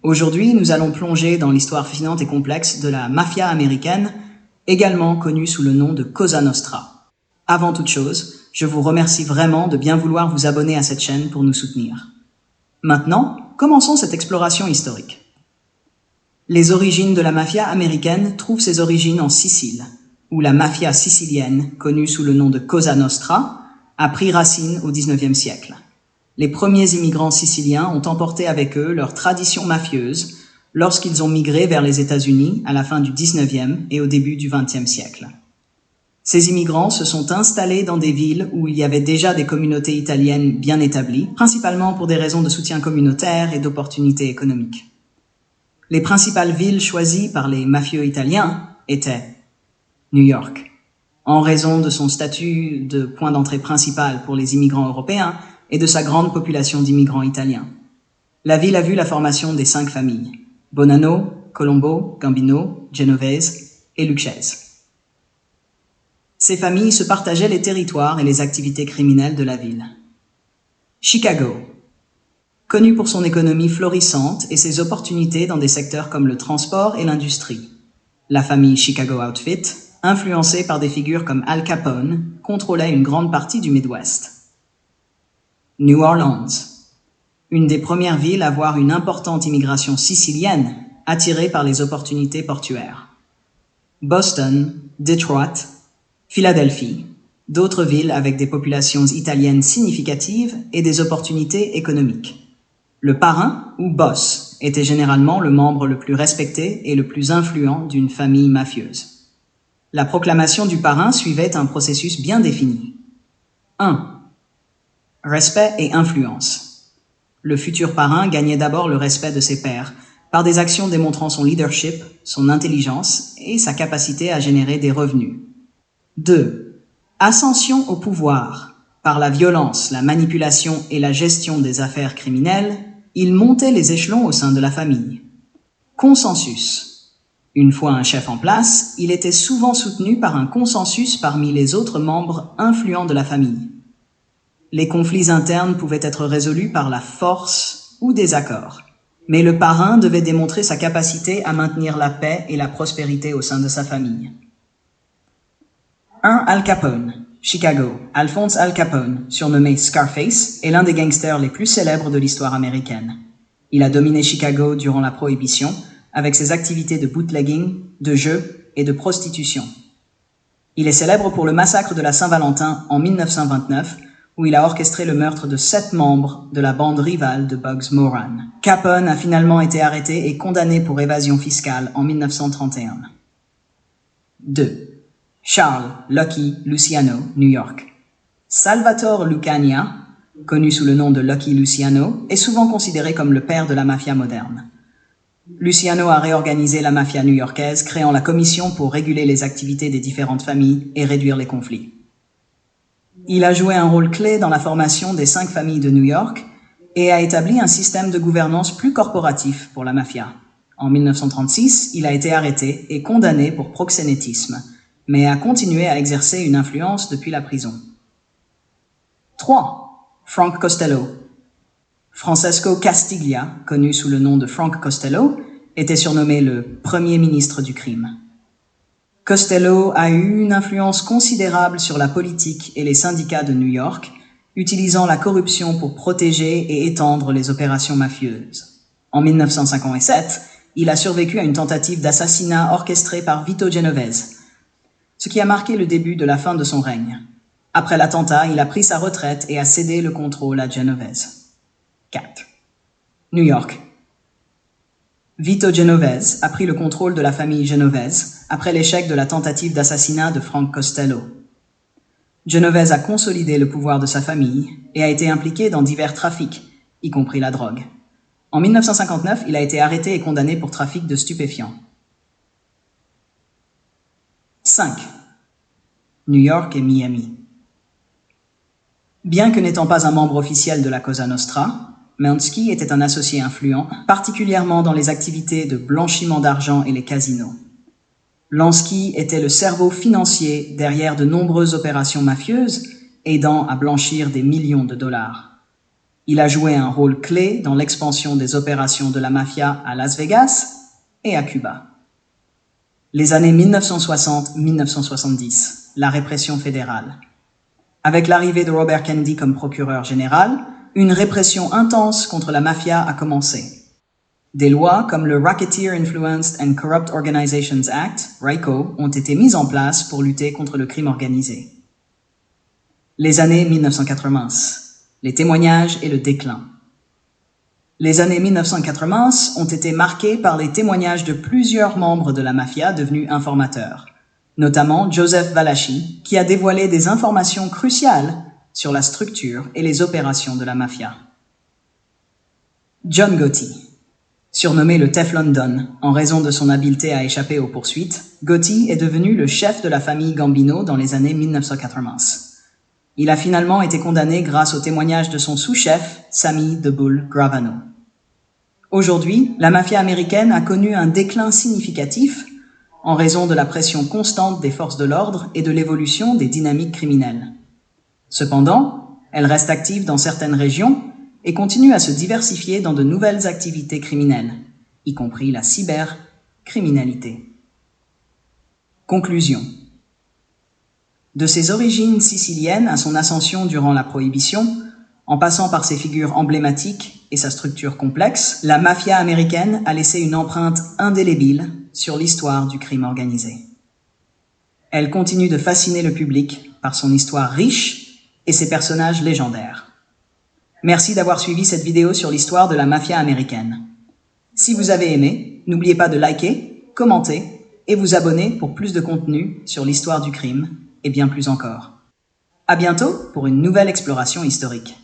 Aujourd'hui, nous allons plonger dans l'histoire fascinante et complexe de la mafia américaine, également connue sous le nom de Cosa Nostra. Avant toute chose, je vous remercie vraiment de bien vouloir vous abonner à cette chaîne pour nous soutenir. Maintenant, commençons cette exploration historique. Les origines de la mafia américaine trouvent ses origines en Sicile, où la mafia sicilienne, connue sous le nom de Cosa Nostra, a pris racine au XIXe siècle. Les premiers immigrants siciliens ont emporté avec eux leur tradition mafieuse lorsqu'ils ont migré vers les États-Unis à la fin du XIXe et au début du XXe siècle. Ces immigrants se sont installés dans des villes où il y avait déjà des communautés italiennes bien établies, principalement pour des raisons de soutien communautaire et d'opportunités économiques. Les principales villes choisies par les mafieux italiens étaient New York, en raison de son statut de point d'entrée principal pour les immigrants européens et de sa grande population d'immigrants italiens. La ville a vu la formation des 5 familles, Bonanno, Colombo, Gambino, Genovese et Lucchese. Ces familles se partageaient les territoires et les activités criminelles de la ville. Chicago, connu pour son économie florissante et ses opportunités dans des secteurs comme le transport et l'industrie. La famille Chicago Outfit, influencée par des figures comme Al Capone, contrôlait une grande partie du Midwest. New Orleans, une des premières villes à voir une importante immigration sicilienne attirée par les opportunités portuaires. Boston, Detroit, Philadelphie, d'autres villes avec des populations italiennes significatives et des opportunités économiques. Le parrain, ou boss, était généralement le membre le plus respecté et le plus influent d'une famille mafieuse. La proclamation du parrain suivait un processus bien défini. 1. Respect et influence. Le futur parrain gagnait d'abord le respect de ses pairs, par des actions démontrant son leadership, son intelligence et sa capacité à générer des revenus. 2. Ascension au pouvoir. Par la violence, la manipulation et la gestion des affaires criminelles, il montait les échelons au sein de la famille. Consensus. Une fois un chef en place, il était souvent soutenu par un consensus parmi les autres membres influents de la famille. Les conflits internes pouvaient être résolus par la force ou des accords. Mais le parrain devait démontrer sa capacité à maintenir la paix et la prospérité au sein de sa famille. 1. Al Capone, Chicago. Alphonse Al Capone, surnommé Scarface, est l'un des gangsters les plus célèbres de l'histoire américaine. Il a dominé Chicago durant la Prohibition, avec ses activités de bootlegging, de jeu et de prostitution. Il est célèbre pour le massacre de la Saint-Valentin en 1929, où il a orchestré le meurtre de 7 membres de la bande rivale de Bugs Moran. Capone a finalement été arrêté et condamné pour évasion fiscale en 1931. 2. Charles Lucky Luciano, New York. Salvatore Lucania, connu sous le nom de Lucky Luciano, est souvent considéré comme le père de la mafia moderne. Luciano a réorganisé la mafia new-yorkaise, créant la commission pour réguler les activités des différentes familles et réduire les conflits. Il a joué un rôle clé dans la formation des 5 familles de New York et a établi un système de gouvernance plus corporatif pour la mafia. En 1936, il a été arrêté et condamné pour proxénétisme, mais a continué à exercer une influence depuis la prison. 3. Frank Costello. Francesco Castiglia, connu sous le nom de Frank Costello, était surnommé le premier ministre du crime. Costello a eu une influence considérable sur la politique et les syndicats de New York, utilisant la corruption pour protéger et étendre les opérations mafieuses. En 1957, il a survécu à une tentative d'assassinat orchestrée par Vito Genovese, ce qui a marqué le début de la fin de son règne. Après l'attentat, il a pris sa retraite et a cédé le contrôle à Genovese. 4. New York. Vito Genovese a pris le contrôle de la famille Genovese après l'échec de la tentative d'assassinat de Frank Costello. Genovese a consolidé le pouvoir de sa famille et a été impliqué dans divers trafics, y compris la drogue. En 1959, il a été arrêté et condamné pour trafic de stupéfiants. 5. New York et Miami. Bien que n'étant pas un membre officiel de la Cosa Nostra, Lansky était un associé influent, particulièrement dans les activités de blanchiment d'argent et les casinos. Lansky était le cerveau financier derrière de nombreuses opérations mafieuses, aidant à blanchir des millions de dollars. Il a joué un rôle clé dans l'expansion des opérations de la mafia à Las Vegas et à Cuba. Les années 1960-1970, la répression fédérale. Avec l'arrivée de Robert Kennedy comme procureur général, une répression intense contre la mafia a commencé. Des lois comme le Racketeer Influenced and Corrupt Organizations Act, RICO, ont été mises en place pour lutter contre le crime organisé. Les années 1980, les témoignages et le déclin. Les années 1980 ont été marquées par les témoignages de plusieurs membres de la mafia devenus informateurs, notamment Joseph Valachi, qui a dévoilé des informations cruciales sur la structure et les opérations de la mafia. John Gotti. Surnommé le Teflon Don en raison de son habileté à échapper aux poursuites, Gotti est devenu le chef de la famille Gambino dans les années 1980. Il a finalement été condamné grâce au témoignage de son sous-chef, Sammy The Bull Gravano. Aujourd'hui, la mafia américaine a connu un déclin significatif en raison de la pression constante des forces de l'ordre et de l'évolution des dynamiques criminelles. Cependant, elle reste active dans certaines régions et continue à se diversifier dans de nouvelles activités criminelles, y compris la cybercriminalité. Conclusion. De ses origines siciliennes à son ascension durant la Prohibition, en passant par ses figures emblématiques et sa structure complexe, la mafia américaine a laissé une empreinte indélébile sur l'histoire du crime organisé. Elle continue de fasciner le public par son histoire riche et ses personnages légendaires. Merci d'avoir suivi cette vidéo sur l'histoire de la mafia américaine. Si vous avez aimé, n'oubliez pas de liker, commenter et vous abonner pour plus de contenu sur l'histoire du crime et bien plus encore. À bientôt pour une nouvelle exploration historique.